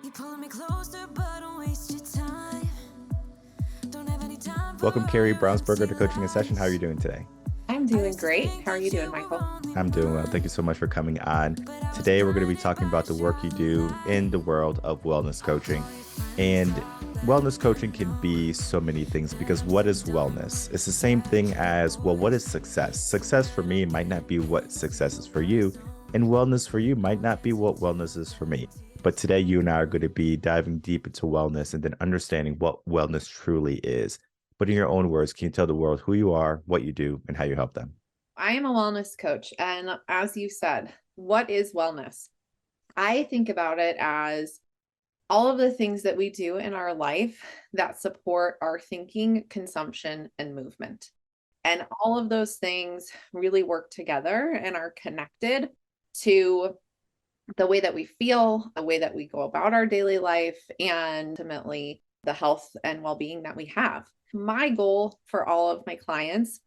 You pulling me closer, but don't waste your time. Don't have any time for Welcome, Kari Brownsberger, to empty Coaching in Session. How are you lies. doing today? I'm I doing used to great. think How are that you you doing, were Michael? only I'm doing well. Thank you mine, so much for coming on. but I was Today, we're going to be blinded talking by about the work you do in the world of wellness all coaching. your friends And out there. wellness coaching can be so many things because what is wellness? It's the same thing as, well, what is success? Success for me might not be what success is for you, and wellness for you might not be what wellness is for me. But today, you and I are going to be diving deep into wellness and then understanding what wellness truly is. But in your own words, can you tell the world who you are, what you do, and how you help them? I am a wellness coach. And as you said, what is wellness? I think about it as all of the things that we do in our life that support our thinking, consumption, and movement. And all of those things really work together and are connected to the way that we feel, the way that we go about our daily life, and ultimately the health and well being that we have. My goal for all of my clients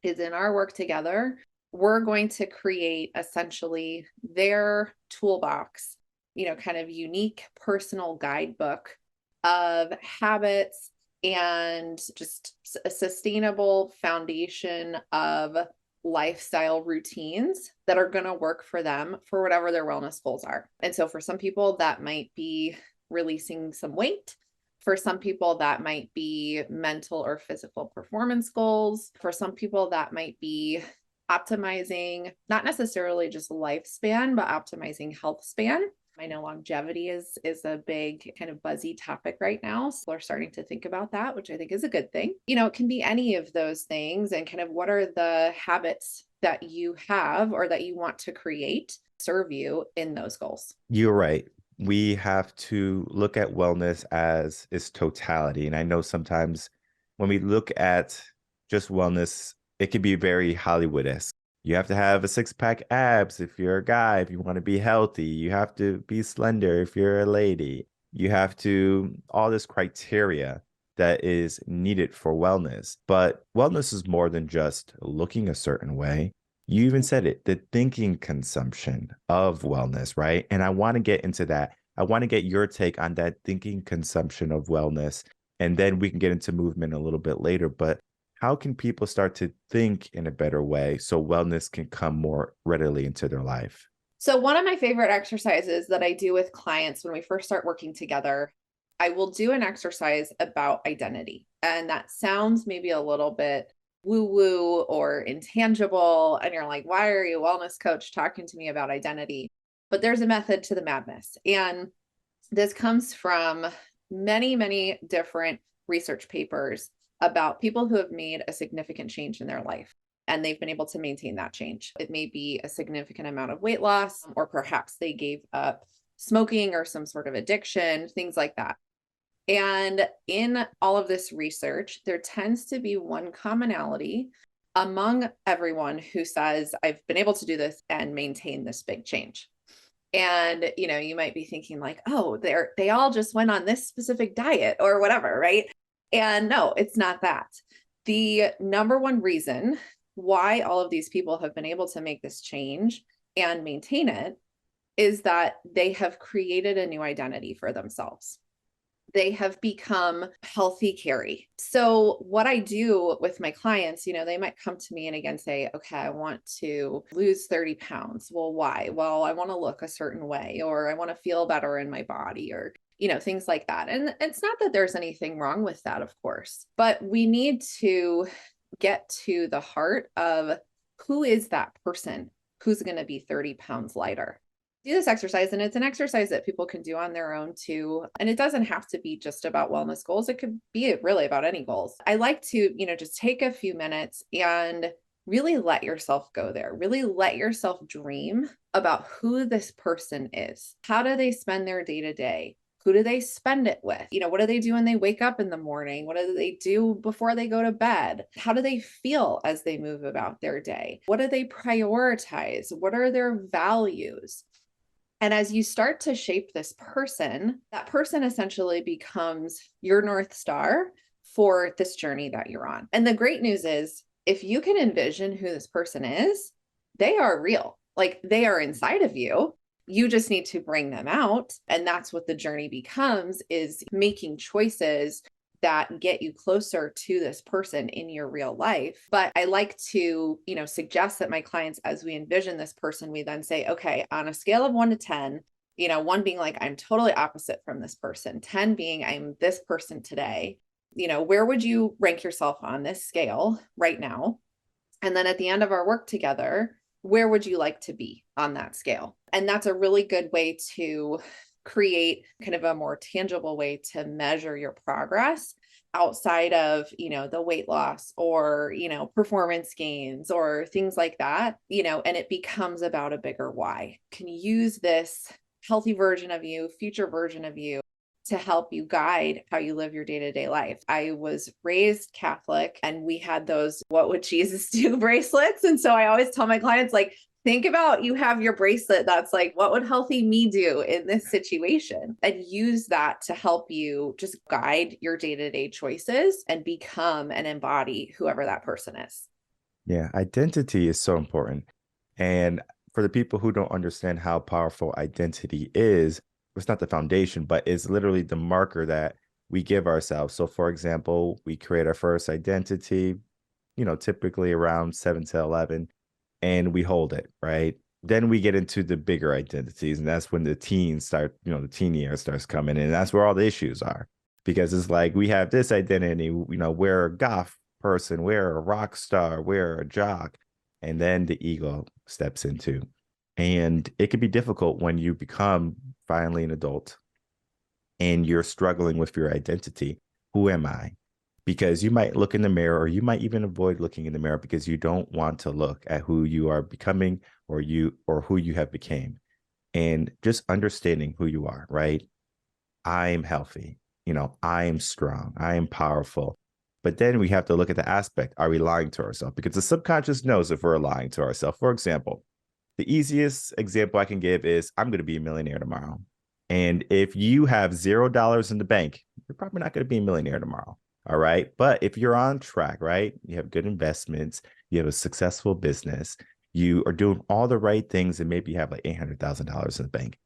is in our work together, we're going to create essentially their toolbox, kind of unique personal guidebook of habits and just a sustainable foundation of lifestyle routines that are going to work for them for whatever their wellness goals are. And so for some people, that might be releasing some weight. For some people, that might be mental or physical performance goals. For some people, that might be optimizing, not necessarily just lifespan, but optimizing health span. I know longevity is a big kind of buzzy topic right now. So we're starting to think about that, which I think is a good thing. It can be any of those things, and kind of what are the habits that you have or that you want to create serve you in those goals. You're right. We have to look at wellness as its totality. And I know sometimes when we look at just wellness, it can be very Hollywood-esque. You have to have a six-pack abs if you're a guy, if you want to be healthy. You have to be slender if you're a lady. You have to, all this criteria that is needed for wellness. But wellness is more than just looking a certain way. You even said it, the thinking consumption of wellness, right? And I want to get into that. I want to get your take on that thinking consumption of wellness. And then we can get into movement a little bit later. But how can people start to think in a better way so wellness can come more readily into their life? So, one of my favorite exercises that I do with clients when we first start working together, I will do an exercise about identity. And that sounds maybe a little bit woo woo or intangible. And you're like, why are you a wellness coach talking to me about identity? But there's a method to the madness. And this comes from many, many different research papers about people who have made a significant change in their life and they've been able to maintain that change. It may be a significant amount of weight loss, or perhaps they gave up smoking or some sort of addiction, things like that. And in all of this research, there tends to be one commonality among everyone who says, I've been able to do this and maintain this big change. And you might be thinking like, oh, they all just went on this specific diet or whatever, right? And no, it's not that. The number one reason why all of these people have been able to make this change and maintain it is that they have created a new identity for themselves. They have become healthy Kari. So what I do with my clients, they might come to me and again say, okay, I want to lose 30 pounds. Well, why? Well, I want to look a certain way, or I want to feel better in my body, or things like that. And it's not that there's anything wrong with that, of course, but we need to get to the heart of who is that person who's going to be 30 pounds lighter. Do this exercise, and it's an exercise that people can do on their own too. And it doesn't have to be just about wellness goals. It could be really about any goals. I like to, just take a few minutes and really let yourself go there. Really let yourself dream about who this person is. How do they spend their day to day? Who do they spend it with? What do they do when they wake up in the morning? What do they do before they go to bed? How do they feel as they move about their day? What do they prioritize? What are their values? And as you start to shape this person, that person essentially becomes your North Star for this journey that you're on. And the great news is, if you can envision who this person is, they are real. Like, they are inside of you. You just need to bring them out. And that's what the journey becomes, is making choices that get you closer to this person in your real life. But I like to, suggest that my clients, as we envision this person, we then say, okay, on a scale of 1 to 10, 1 being like, I'm totally opposite from this person, 10 being I'm this person today, where would you rank yourself on this scale right now? And then at the end of our work together, where would you like to be on that scale? And that's a really good way to create kind of a more tangible way to measure your progress outside of, the weight loss or, performance gains or things like that, and it becomes about a bigger why. Can you use this healthy version of you, future version of you, to help you guide how you live your day-to-day life? I was raised Catholic, and we had those "what would Jesus do" bracelets. And so I always tell my clients, like, think about, you have your bracelet that's like, what would healthy me do in this situation? And use that to help you just guide your day-to-day choices and become and embody whoever that person is. Yeah, identity is so important. And for the people who don't understand how powerful identity is, it's not the foundation, but it's literally the marker that we give ourselves. So, for example, we create our first identity, typically around 7 to 11, and we hold it, right? Then we get into the bigger identities, and that's when the teens start, the teen year starts coming in, and that's where all the issues are. Because it's like we have this identity, we're a goth person, we're a rock star, we're a jock, and then the ego steps into. And it can be difficult when you become finally an adult and you're struggling with your identity. Who am I? Because you might look in the mirror, or you might even avoid looking in the mirror because you don't want to look at who you are becoming, or who you have became. And just understanding who you are, right? I am healthy, I am strong, I am powerful. But then we have to look at the aspect, are we lying to ourselves? Because the subconscious knows if we're lying to ourselves. For example, the easiest example I can give is, I'm going to be a millionaire tomorrow. And if you have $0 in the bank, you're probably not going to be a millionaire tomorrow. All right. But if you're on track, right, you have good investments, you have a successful business, you are doing all the right things, and maybe you have like $800,000 in the bank,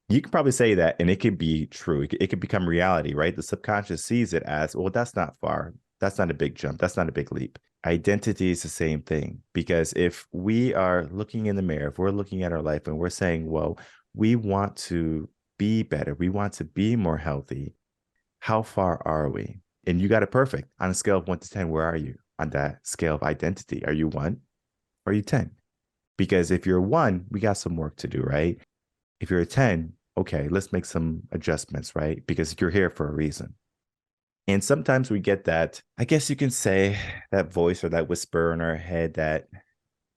you can probably say that, and it could be true. It could become reality, right? The subconscious sees it as, well, that's not far. That's not a big jump. That's not a big leap. Identity is the same thing, because if we are looking in the mirror, if we're looking at our life and we're saying, well, we want to be better, we want to be more healthy, how far are we? And you got it perfect. On a scale of 1 to 10, where are you on that scale of identity? Are you 1? Or are you 10? Because if you're 1, we got some work to do, right? If you're a 10, okay, let's make some adjustments, right? Because you're here for a reason. And sometimes we get that, I guess you can say, that voice or that whisper in our head that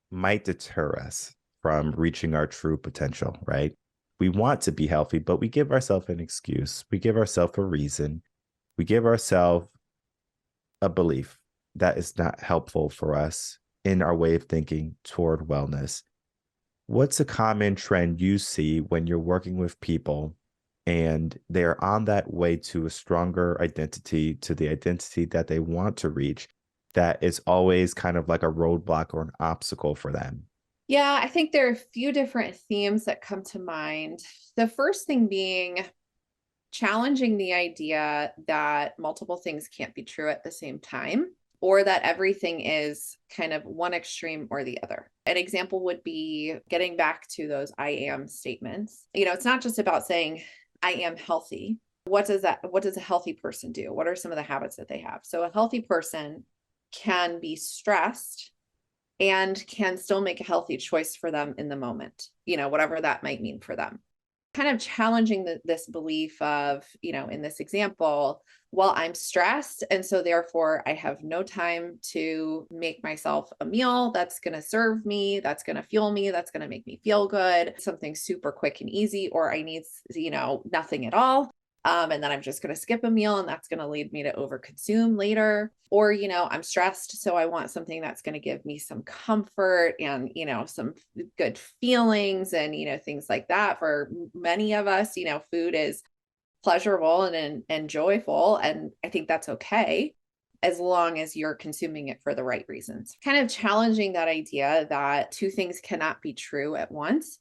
might deter us from reaching our true potential, right? We want to be healthy, but we give ourselves an excuse. We give ourselves a reason. We give ourselves a belief that is not helpful for us in our way of thinking toward wellness. What's a common trend you see when you're working with people and they're on that way to a stronger identity, to the identity that they want to reach, that is always kind of like a roadblock or an obstacle for them? Yeah, I think there are a few different themes that come to mind. The first thing being challenging the idea that multiple things can't be true at the same time, or that everything is kind of one extreme or the other. An example would be getting back to those I am statements. It's not just about saying I am healthy. What does a healthy person do? What are some of the habits that they have? So a healthy person can be stressed and can still make a healthy choice for them in the moment, whatever that might mean for them. Kind of challenging this belief of, in this example, well, I'm stressed, and so therefore I have no time to make myself a meal that's going to serve me, that's going to fuel me, that's going to make me feel good, something super quick and easy, or I need, nothing at all. And then I'm just going to skip a meal, and that's going to lead me to overconsume later. Or, I'm stressed, so I want something that's going to give me some comfort and, some good feelings and, things like that. For many of us, food is pleasurable and joyful. And I think that's okay, as long as you're consuming it for the right reasons. Kind of challenging that idea that two things cannot be true at once.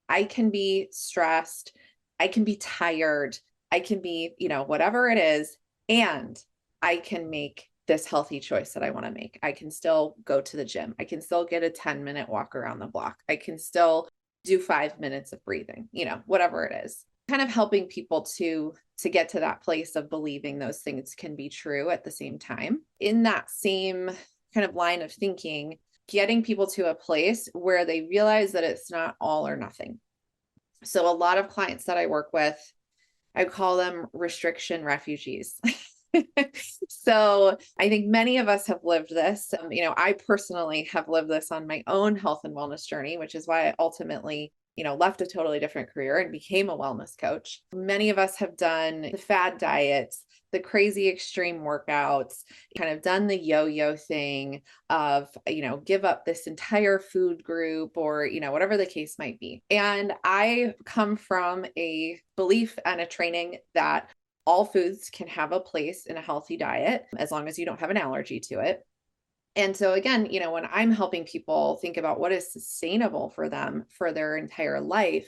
I can be stressed, I can be tired, I can be, whatever it is, and I can make this healthy choice that I want to make. I can still go to the gym. I can still get a 10-minute walk around the block. I can still do 5 minutes of breathing, whatever it is. Kind of helping people to get to that place of believing those things can be true at the same time. In that same kind of line of thinking, getting people to a place where they realize that it's not all or nothing. So a lot of clients that I work with, I call them restriction refugees. So I think many of us have lived this. I personally have lived this on my own health and wellness journey, which is why I ultimately, left a totally different career and became a wellness coach. Many of us have done the fad diets, the crazy extreme workouts, kind of done the yo-yo thing of, give up this entire food group or, whatever the case might be. And I come from a belief and a training that all foods can have a place in a healthy diet as long as you don't have an allergy to it. And so again, when I'm helping people think about what is sustainable for them for their entire life,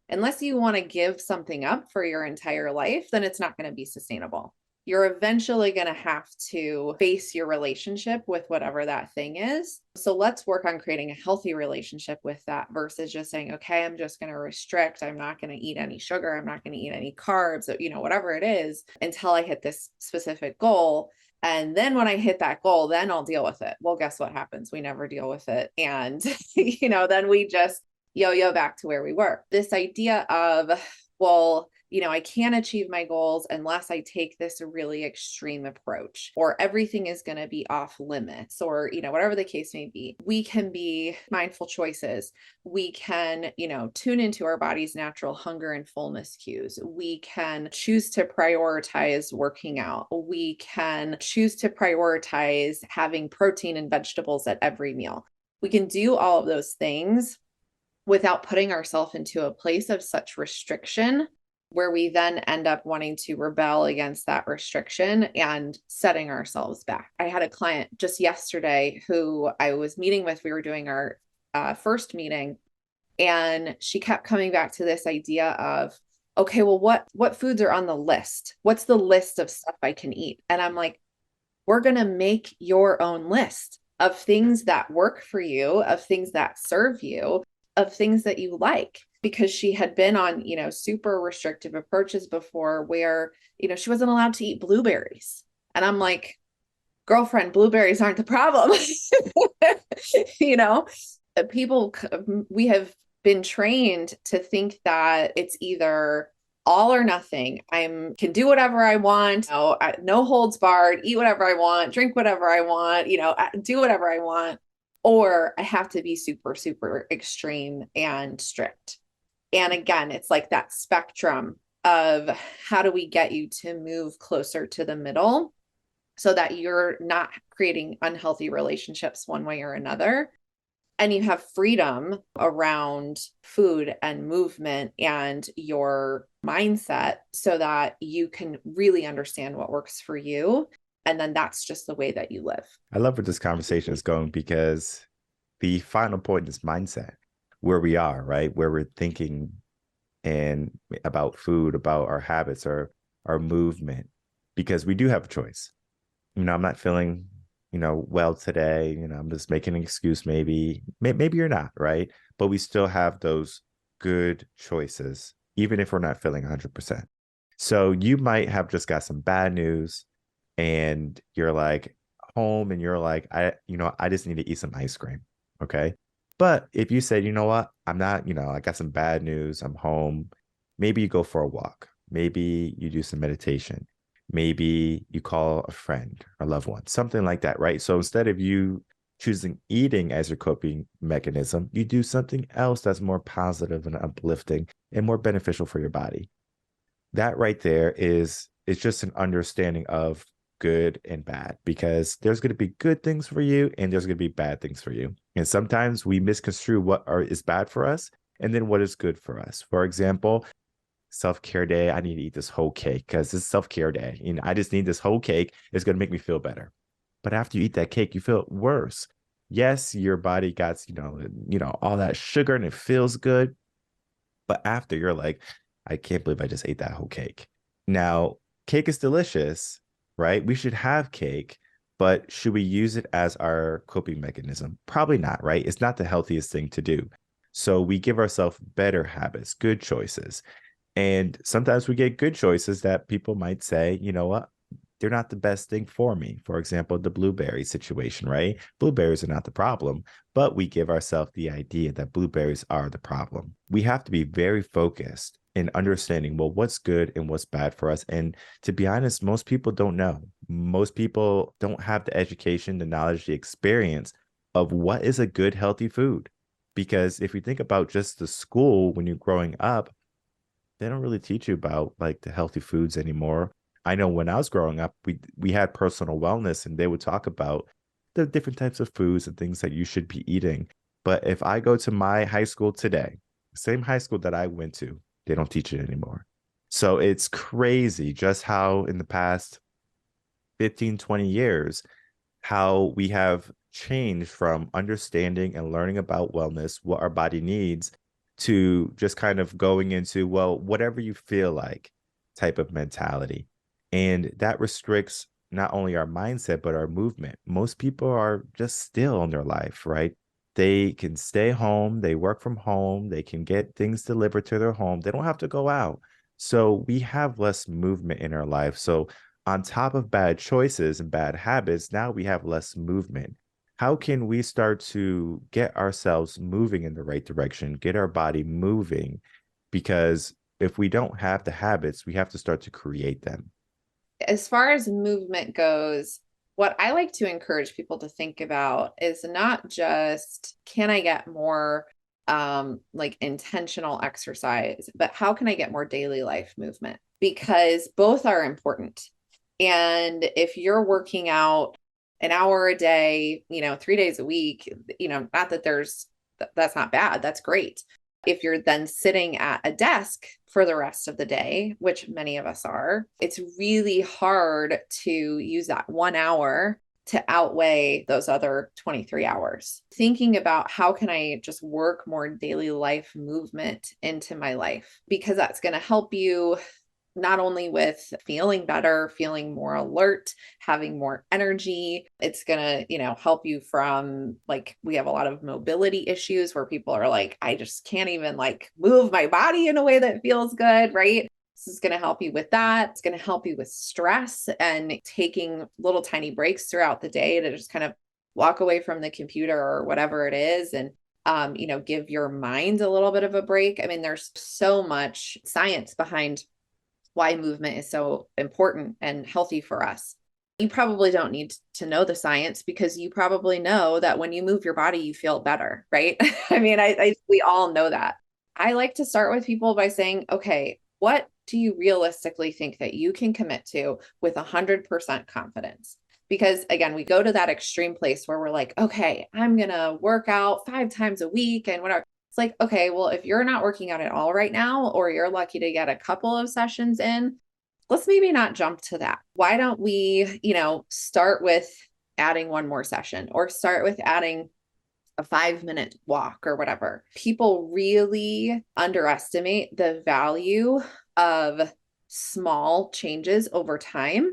unless you want to give something up for your entire life, then it's not going to be sustainable. You're eventually going to have to face your relationship with whatever that thing is. So let's work on creating a healthy relationship with that versus just saying, okay, I'm just going to restrict. I'm not going to eat any sugar. I'm not going to eat any carbs, whatever it is until I hit this specific goal. And then when I hit that goal, then I'll deal with it. Well, guess what happens? We never deal with it. And, then we just yo-yo back to where we were. This idea of, well, I can't achieve my goals unless I take this really extreme approach, or everything is going to be off limits, or, whatever the case may be. We can be mindful choices. We can, tune into our body's natural hunger and fullness cues. We can choose to prioritize working out. We can choose to prioritize having protein and vegetables at every meal. We can do all of those things without putting ourselves into a place of such restriction where we then end up wanting to rebel against that restriction and setting ourselves back. I had a client just yesterday who I was meeting with. We were doing our first meeting, and she kept coming back to this idea of, okay, well, what foods are on the list? What's the list of stuff I can eat? And I'm like, we're going to make your own list of things that work for you, of things that serve you, of things that you like. Because she had been on, super restrictive approaches before where, she wasn't allowed to eat blueberries. And I'm like, girlfriend, blueberries aren't the problem. People, we have been trained to think that it's either all or nothing. I can do whatever I want, no holds barred, eat whatever I want, drink whatever I want, do whatever I want, or I have to be super, super extreme and strict. And again, it's like that spectrum of how do we get you to move closer to the middle so that you're not creating unhealthy relationships one way or another. And you have freedom around food and movement and your mindset so that you can really understand what works for you. And then that's just the way that you live. I love where this conversation is going, because the final point is mindset, where we are, right? Where we're thinking and about food, about our habits, or our movement, because we do have a choice. I'm not feeling, well today, I'm just making an excuse. Maybe you're not, right? But we still have those good choices, even if we're not feeling 100%. So you might have just got some bad news and you're like home and you're like, I just need to eat some ice cream. Okay. But if you said, you know what, I'm not, I got some bad news, I'm home, maybe you go for a walk, maybe you do some meditation, maybe you call a friend or loved one, something like that, right? So instead of you choosing eating as your coping mechanism, you do something else that's more positive and uplifting and more beneficial for your body. That right there is just an understanding of good and bad, because there's going to be good things for you and there's going to be bad things for you. And sometimes we misconstrue what is bad for us and then what is good for us. For example, self-care day, I need to eat this whole cake because it's self-care day. I just need this whole cake. It's going to make me feel better. But after you eat that cake, you feel worse. Yes, your body got, all that sugar and it feels good. But after, you're like, I can't believe I just ate that whole cake. Now, cake is delicious, right? We should have cake, but should we use it as our coping mechanism? Probably not, right? It's not the healthiest thing to do. So we give ourselves better habits, good choices. And sometimes we get good choices that people might say, you know what? They're not the best thing for me. For example, the blueberry situation, right? Blueberries are not the problem, but we give ourselves the idea that blueberries are the problem. We have to be very focused in understanding, well, what's good and what's bad for us. And to be honest, most people don't know. Most people don't have the education, the knowledge, the experience of what is a good, healthy food. Because if you think about just the school when you're growing up, they don't really teach you about like the healthy foods anymore. I know when I was growing up, we had personal wellness and they would talk about the different types of foods and things that you should be eating. But if I go to my high school today, same high school that I went to, they don't teach it anymore. So it's crazy just how in the past 15, 20 years, how we have changed from understanding and learning about wellness, what our body needs, to just kind of going into, well, whatever you feel like type of mentality. And that restricts not only our mindset, but our movement. Most people are just still in their life, right? They can stay home, they work from home, they can get things delivered to their home, they don't have to go out. So we have less movement in our life. So on top of bad choices and bad habits, now we have less movement. How can we start to get ourselves moving in the right direction, get our body moving? Because if we don't have the habits, we have to start to create them. As far as movement goes, what I like to encourage people to think about is not just, can I get more like intentional exercise, but how can I get more daily life movement? Because both are important. And if you're working out an hour a day, 3 days a week, not that that's not bad, that's great. If you're then sitting at a desk for the rest of the day, which many of us are, it's really hard to use that 1 hour to outweigh those other 23 hours. Thinking about how can I just work more daily life movement into my life, because that's going to help you not only with feeling better, feeling more alert, having more energy. It's going to, help you from, like, we have a lot of mobility issues where people are like, I just can't even like move my body in a way that feels good, right? This is going to help you with that. It's going to help you with stress and taking little tiny breaks throughout the day to just kind of walk away from the computer or whatever it is and give your mind a little bit of a break. I mean, there's so much science behind why movement is so important and healthy for us. You probably don't need to know the science because you probably know that when you move your body, you feel better, right? I mean, we all know that. I like to start with people by saying, okay, what do you realistically think that you can commit to with 100% confidence? Because again, we go to that extreme place where we're like, okay, I'm going to work out 5 times a week and whatever. It's like, okay, well, if you're not working out at all right now, or you're lucky to get a couple of sessions in, let's maybe not jump to that. Why don't we, start with adding one more session or start with adding a 5-minute walk or whatever. People really underestimate the value of small changes over time.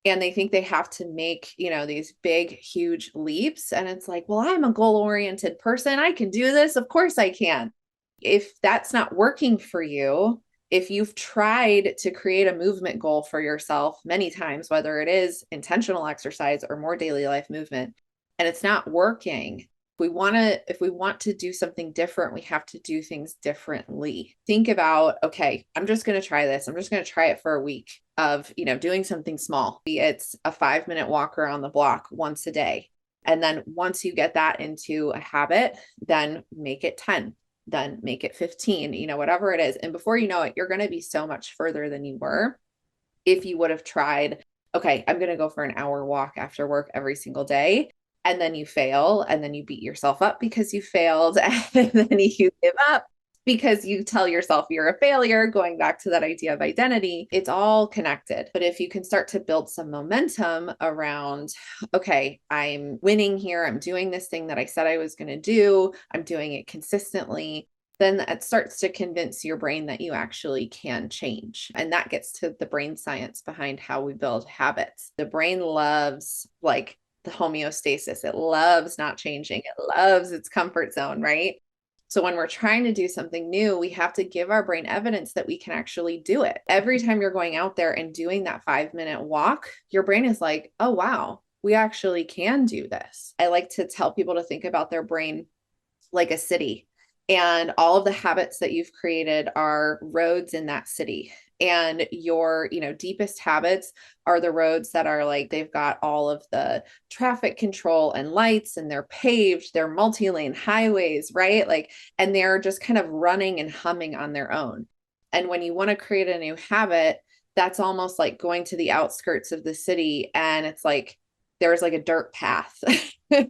And they think they have to make, these big, huge leaps. And it's like, well, I'm a goal-oriented person. I can do this. Of course I can. If that's not working for you, if you've tried to create a movement goal for yourself many times, whether it is intentional exercise or more daily life movement, and it's not working, if we want to do something different, we have to do things differently. Think about, okay, I'm just going to try this. I'm just going to try it for a week of, doing something small. It's a 5-minute walk around the block once a day. And then once you get that into a habit, then make it 10, then make it 15, whatever it is. And before you know it, you're going to be so much further than you were if you would have tried, okay, I'm going to go for an hour walk after work every single day. And then you fail, and then you beat yourself up because you failed, and then you give up because you tell yourself you're a failure, going back to that idea of identity. It's all connected. But if you can start to build some momentum around, okay, I'm winning here, I'm doing this thing that I said I was going to do, I'm doing it consistently, then it starts to convince your brain that you actually can change. And that gets to the brain science behind how we build habits. The brain loves like the homeostasis. It loves not changing. It loves its comfort zone, right? So when we're trying to do something new, we have to give our brain evidence that we can actually do it. Every time you're going out there and doing that 5-minute walk, your brain is like, oh, wow, we actually can do this. I like to tell people to think about their brain like a city. And all of the habits that you've created are roads in that city. And your, deepest habits are the roads that are like, they've got all of the traffic control and lights, and they're paved, they're multi-lane highways, right? Like, and they're just kind of running and humming on their own. And when you want to create a new habit, that's almost like going to the outskirts of the city, and it's like, there's like a dirt path,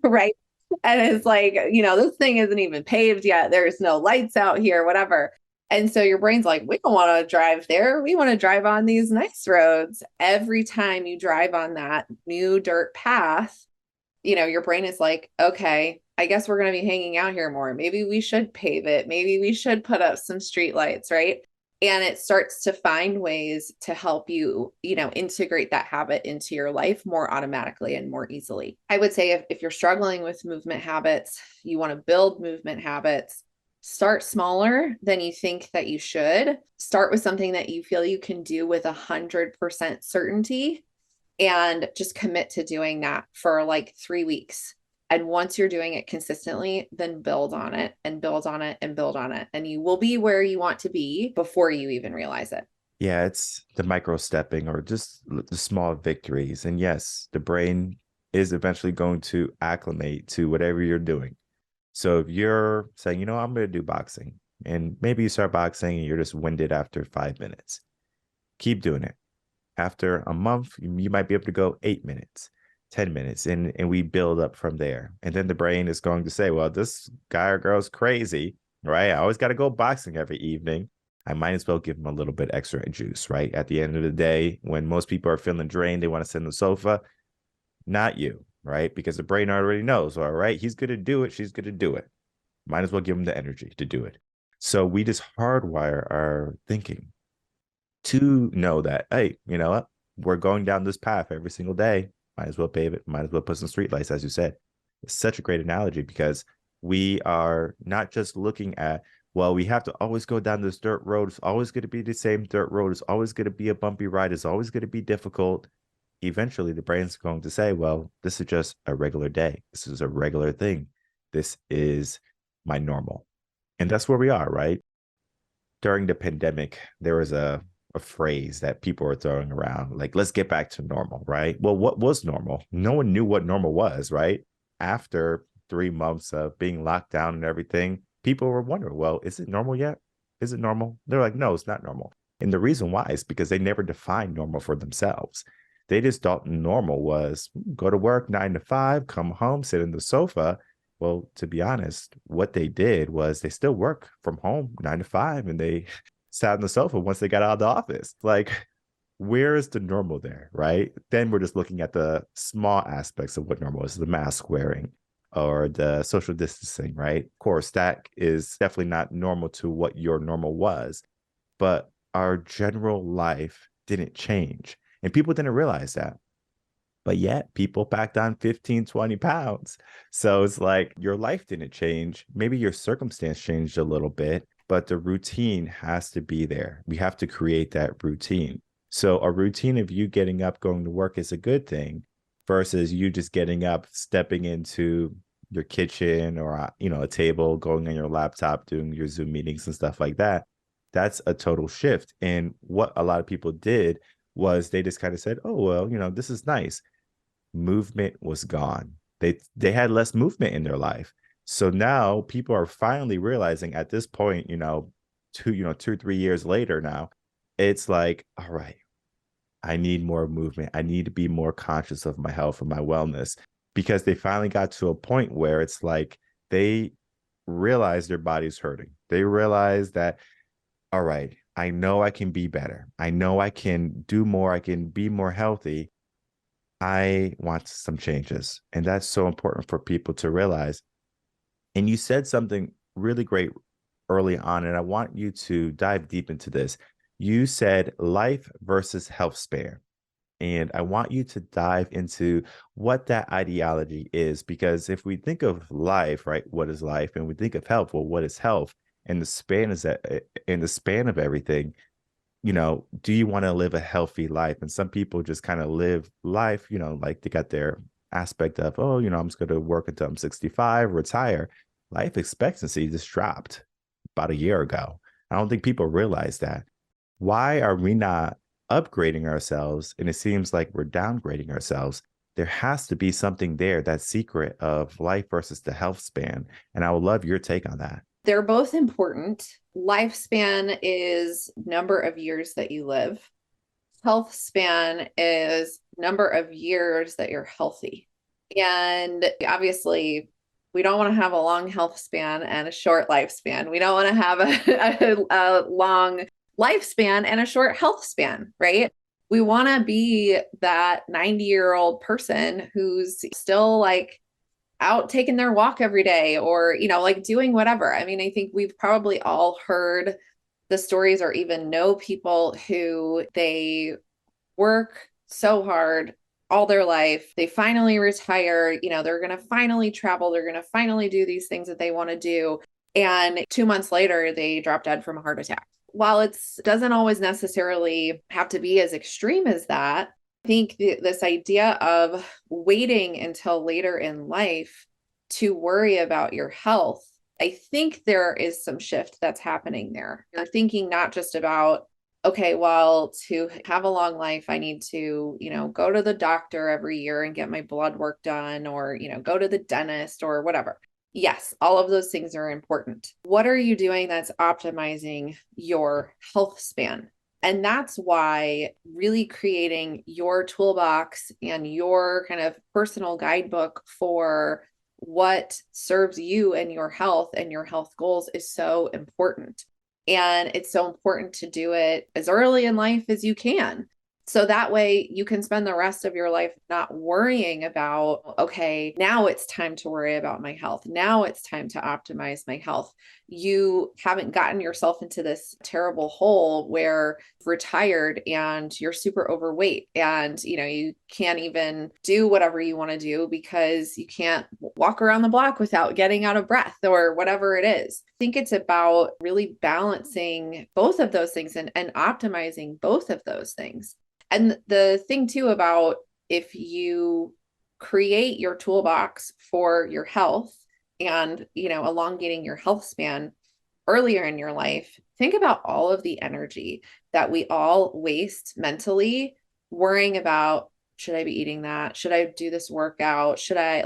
right? And it's like, this thing isn't even paved yet. There's no lights out here, whatever. And so your brain's like, we don't want to drive there. We want to drive on these nice roads. Every time you drive on that new dirt path, your brain is like, okay, I guess we're going to be hanging out here more. Maybe we should pave it. Maybe we should put up some street lights, right? And it starts to find ways to help you, integrate that habit into your life more automatically and more easily. I would say if you're struggling with movement habits, you want to build movement habits, start smaller than you think that you should. Start with something that you feel you can do with 100% certainty, and just commit to doing that for like 3 weeks. And once you're doing it consistently, then build on it and build on it and build on it. And you will be where you want to be before you even realize it. Yeah, it's the micro stepping or just the small victories. And yes, the brain is eventually going to acclimate to whatever you're doing. So if you're saying, I'm going to do boxing, and maybe you start boxing and you're just winded after 5 minutes, keep doing it. After a month, you might be able to go 8 minutes, 10 minutes, and we build up from there. And then the brain is going to say, well, this guy or girl's crazy, right? I always got to go boxing every evening. I might as well give them a little bit extra juice, right? At the end of the day, when most people are feeling drained, they want to sit on the sofa. Not you, right? Because the brain already knows, all right, he's going to do it. She's going to do it. Might as well give them the energy to do it. So we just hardwire our thinking to know that, hey, you know what? We're going down this path every single day. Might as well pave it. Might as well put some streetlights, as you said. It's such a great analogy because we are not just looking at, well, we have to always go down this dirt road. It's always going to be the same dirt road. It's always going to be a bumpy ride. It's always going to be difficult. Eventually, the brain's going to say, well, this is just a regular day. This is a regular thing. This is my normal. And that's where we are, right? During the pandemic, there was a phrase that people were throwing around, like, let's get back to normal, right? Well, what was normal? No one knew what normal was, right? After 3 months of being locked down and everything, people were wondering, well, is it normal yet? Is it normal? They're like, no, it's not normal. And the reason why is because they never defined normal for themselves. They just thought normal was go to work 9 to 5, come home, sit in the sofa. Well, to be honest, what they did was they still work from home 9 to 5, and they sat on the sofa once they got out of the office. Like, where is the normal there, right? Then we're just looking at the small aspects of what normal is, the mask wearing or the social distancing, right? Of course, that is definitely not normal to what your normal was, but our general life didn't change. And people didn't realize that. But yet people packed on 15, 20 pounds. So it's like your life didn't change. Maybe your circumstance changed a little bit, but the routine has to be there. We have to create that routine. So a routine of you getting up, going to work is a good thing versus you just getting up, stepping into your kitchen or, a table, going on your laptop, doing your Zoom meetings and stuff like that. That's a total shift. And what a lot of people did was they just kind of said, oh, well, this is nice. Movement was gone. They had less movement in their life. So now people are finally realizing at this point, 2-3 years later now, it's like, all right, I need more movement. I need to be more conscious of my health and my wellness, because they finally got to a point where it's like they realize their body's hurting. They realize that, all right, I know I can be better. I know I can do more. I can be more healthy. I want some changes. And that's so important for people to realize. And you said something really great early on, and I want you to dive deep into this. You said life versus health span. And I want you to dive into what that ideology is, because if we think of life, right, what is life? And we think of health, well, what is health? And the span is that in the span of everything, do you want to live a healthy life? And some people just kind of live life, like they got their aspect of, oh, I'm just going to work until I'm 65, retire. Life expectancy just dropped about a year ago. I don't think people realize that. Why are we not upgrading ourselves? And it seems like we're downgrading ourselves. There has to be something there, that secret of life versus the health span. And I would love your take on that. They're both important. Lifespan is number of years that you live. Health span is number of years that you're healthy. And obviously, we don't want to have a long health span and a short lifespan. We don't want to have a long lifespan and a short health span, right? We want to be that 90-year-old person who's still like out taking their walk every day, or, like doing whatever. I mean, I think we've probably all heard the stories or even know people who they work so hard all their life. They finally retire, they're going to finally travel. They're going to finally do these things that they want to do. And 2 months later, they drop dead from a heart attack. While it doesn't always necessarily have to be as extreme as that, I think this idea of waiting until later in life to worry about your health, I think there is some shift that's happening there. You're thinking not just about, okay, well, to have a long life, I need to, go to the doctor every year and get my blood work done, or, go to the dentist or whatever. Yes, all of those things are important. What are you doing that's optimizing your health span? And that's why really creating your toolbox and your kind of personal guidebook for what serves you and your health goals is so important. And it's so important to do it as early in life as you can. So that way you can spend the rest of your life not worrying about, okay, now it's time to worry about my health. Now it's time to optimize my health. You haven't gotten yourself into this terrible hole where you've retired and you're super overweight and, you can't even do whatever you want to do because you can't walk around the block without getting out of breath or whatever it is. I think it's about really balancing both of those things and optimizing both of those things. And the thing too about if you create your toolbox for your health and, elongating your health span earlier in your life, think about all of the energy that we all waste mentally worrying about, should I be eating that? Should I do this workout? Should I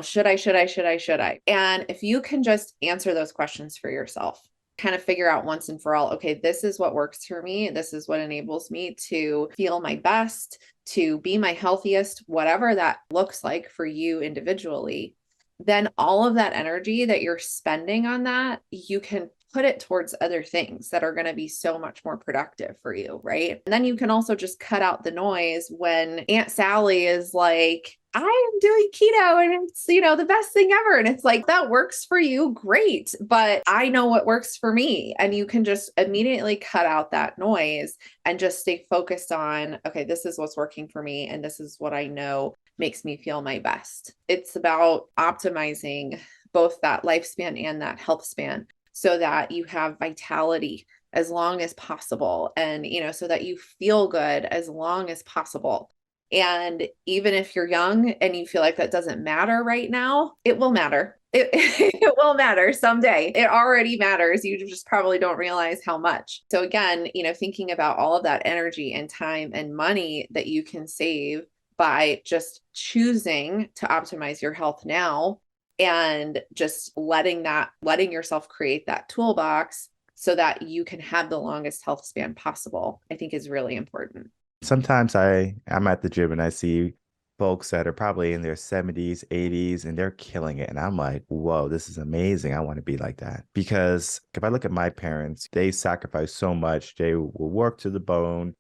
should I? And if you can just answer those questions for yourself, kind of figure out once and for all, okay, this is what works for me. This is what enables me to feel my best, to be my healthiest, whatever that looks like for you individually. Then all of that energy that you're spending on that, you can put it towards other things that are going to be so much more productive for you, right? And then you can also just cut out the noise when Aunt Sally is like, I am doing keto and it's, the best thing ever. And it's like, that works for you. Great. But I know what works for me. And you can just immediately cut out that noise and just stay focused on, okay, this is what's working for me. And this is what I know makes me feel my best. It's about optimizing both that lifespan and that health span so that you have vitality as long as possible. And, so that you feel good as long as possible. And even if you're young and you feel like that doesn't matter right now, it will matter. It will matter someday. It already matters. You just probably don't realize how much. So again, thinking about all of that energy and time and money that you can save by just choosing to optimize your health now and just letting yourself create that toolbox so that you can have the longest health span possible, I think is really important. Sometimes I'm at the gym and I see folks that are probably in their 70s, 80s, and they're killing it. And I'm like, whoa, this is amazing. I want to be like that. Because if I look at my parents, they sacrificed so much. They will work to the bone.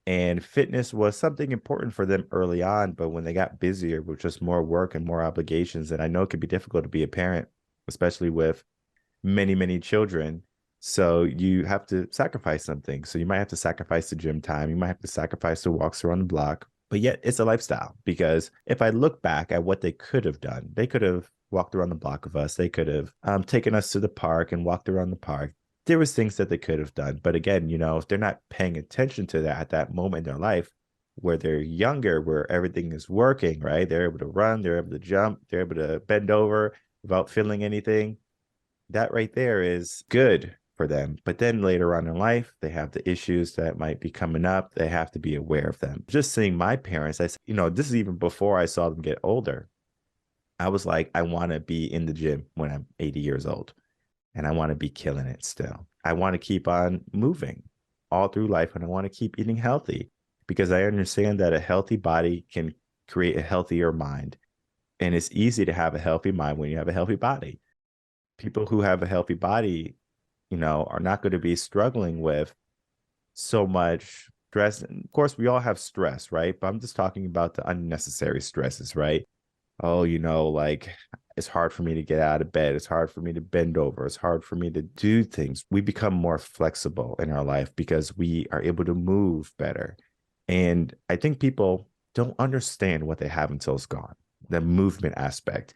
And fitness was something important for them early on. But when they got busier with just more work and more obligations, and I know it can be difficult to be a parent, especially with many, many children, So you have to sacrifice something. So you might have to sacrifice the gym time. You might have to sacrifice the walks around the block. But yet it's a lifestyle, because if I look back at what they could have done, they could have walked around the block with us. They could have taken us to the park and walked around the park. There was things that they could have done. But again, if they're not paying attention to that at that moment in their life, where they're younger, where everything is working, right? They're able to run, they're able to jump, they're able to bend over without feeling anything. That right there is good for them. But then later on in life, they have the issues that might be coming up. They have to be aware of them. Just seeing my parents, I said, this is even before I saw them get older. I was like, I want to be in the gym when I'm 80 years old, and I want to be killing it still. I want to keep on moving all through life, and I want to keep eating healthy, because I understand that a healthy body can create a healthier mind. And it's easy to have a healthy mind when you have a healthy body. People who have a healthy body, are not going to be struggling with so much stress. And of course, we all have stress, right? But I'm just talking about the unnecessary stresses, right? Oh, like, it's hard for me to get out of bed. It's hard for me to bend over. It's hard for me to do things. We become more flexible in our life because we are able to move better. And I think people don't understand what they have until it's gone. The movement aspect.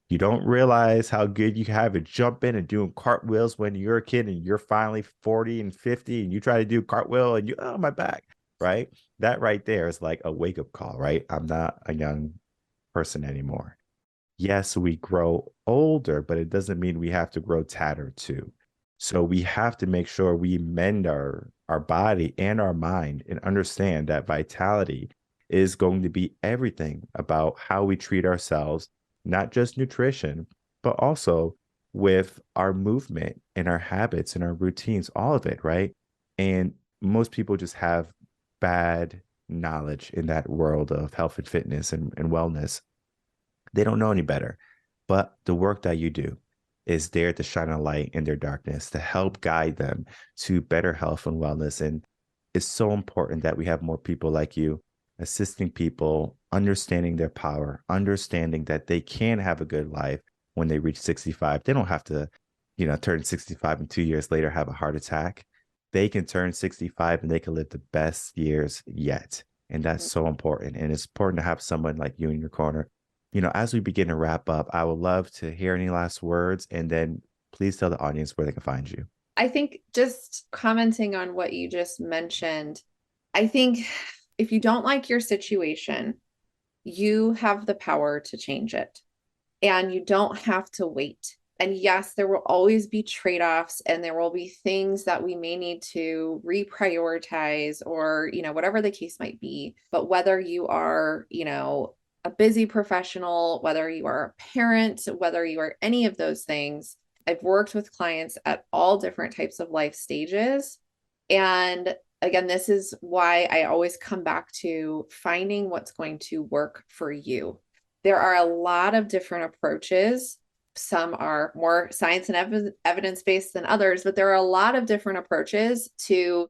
You don't realize how good you have at jumping and doing cartwheels when you're a kid and you're finally 40 and 50 and you try to do cartwheel and oh, my back, right? That right there is like a wake-up call, right? I'm not a young person anymore. Yes, we grow older, but it doesn't mean we have to grow tattered too. So we have to make sure we mend our body and our mind and understand that vitality is going to be everything about how we treat ourselves, not just nutrition, but also with our movement and our habits and our routines, all of it, right? And most people just have bad knowledge in that world of health and fitness and wellness. They don't know any better. But the work that you do is there to shine a light in their darkness, to help guide them to better health and wellness. And it's so important that we have more people like you assisting people, understanding their power, understanding that they can have a good life when they reach 65. They don't have to, turn 65 and 2 years later have a heart attack. They can turn 65 and they can live the best years yet. And that's so important. And it's important to have someone like you in your corner. As we begin to wrap up, I would love to hear any last words, and then please tell the audience where they can find you. I think just commenting on what you just mentioned, I think if you don't like your situation, you have the power to change it, and you don't have to wait. And yes, there will always be trade-offs, and there will be things that we may need to reprioritize or, whatever the case might be. But whether you are, a busy professional, whether you are a parent, whether you are any of those things, I've worked with clients at all different types of life stages. And again, this is why I always come back to finding what's going to work for you. There are a lot of different approaches. Some are more science and evidence-based than others, but there are a lot of different approaches to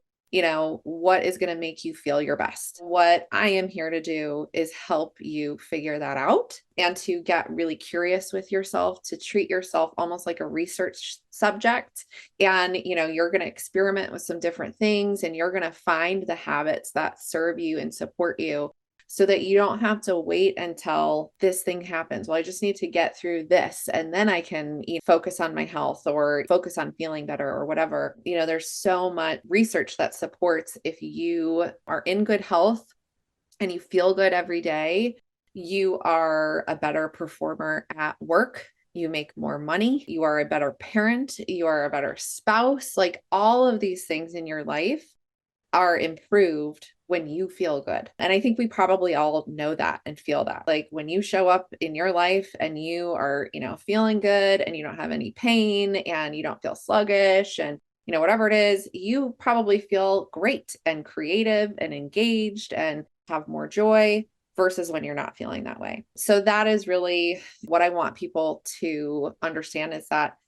what is going to make you feel your best. What I am here to do is help you figure that out and to get really curious with yourself, to treat yourself almost like a research subject. And, you're going to experiment with some different things, and you're going to find the habits that serve you and support you, so that you don't have to wait until this thing happens. Well, I just need to get through this, and then I can focus on my health or focus on feeling better or whatever. There's so much research that supports if you are in good health and you feel good every day, you are a better performer at work. You make more money. You are a better parent. You are a better spouse. Like, all of these things in your life are improved when you feel good. And I think we probably all know that and feel that. Like, when you show up in your life and you are, feeling good, and you don't have any pain, and you don't feel sluggish, and whatever it is, you probably feel great and creative and engaged and have more joy, versus when you're not feeling that way. So that is really what I want people to understand, is that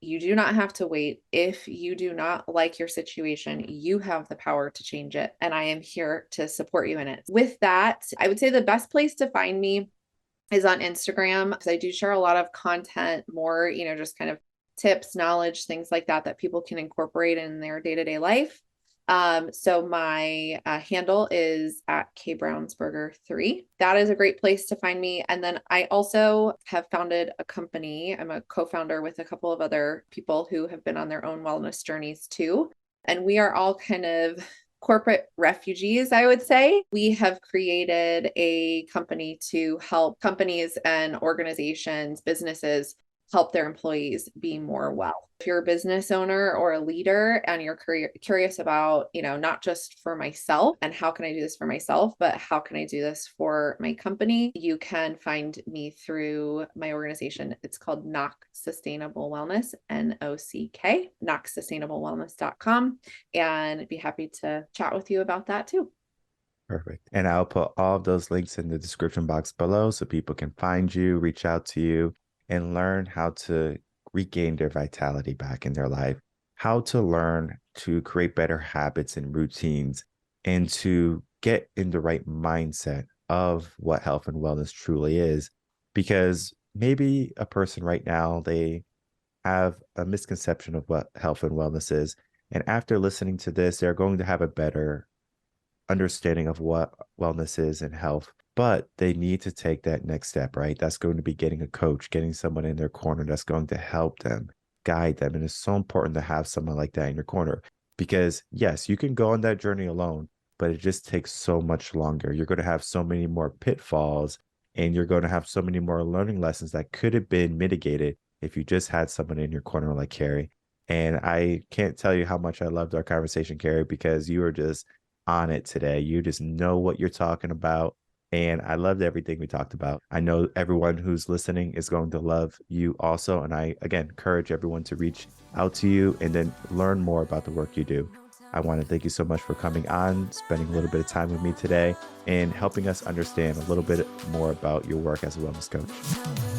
you do not have to wait. If you do not like your situation, you have the power to change it. And I am here to support you in it. With that, I would say the best place to find me is on Instagram, because I do share a lot of content, more, just kind of tips, knowledge, things like that that people can incorporate in their day-to-day life. So my handle is at Kari Brownsberger 3. That is a great place to find me. And then I also have founded a company. I'm a co-founder with a couple of other people who have been on their own wellness journeys too. And we are all kind of corporate refugees, I would say. We have created a company to help companies and organizations, businesses help their employees be more well. If you're a business owner or a leader and you're curious about, not just for myself and how can I do this for myself, but how can I do this for my company, you can find me through my organization. It's called Knock Sustainable Wellness, NOCK, knocksustainablewellness.com. And I'd be happy to chat with you about that too. Perfect. And I'll put all of those links in the description box below so people can find you, reach out to you, and learn how to regain their vitality back in their life, how to learn to create better habits and routines, and to get in the right mindset of what health and wellness truly is. Because maybe a person right now, they have a misconception of what health and wellness is. And after listening to this, they're going to have a better understanding of what wellness is and health, but they need to take that next step, right? That's going to be getting a coach, getting someone in their corner that's going to help them, guide them. And it's so important to have someone like that in your corner because, yes, you can go on that journey alone, but it just takes so much longer. You're going to have so many more pitfalls and you're going to have so many more learning lessons that could have been mitigated if you just had someone in your corner like Kari. And I can't tell you how much I loved our conversation, Kari, because you were just on it today. You just know what you're talking about. And I loved everything we talked about. I know everyone who's listening is going to love you also. And I, again, encourage everyone to reach out to you and then learn more about the work you do. I want to thank you so much for coming on, spending a little bit of time with me today, and helping us understand a little bit more about your work as a wellness coach.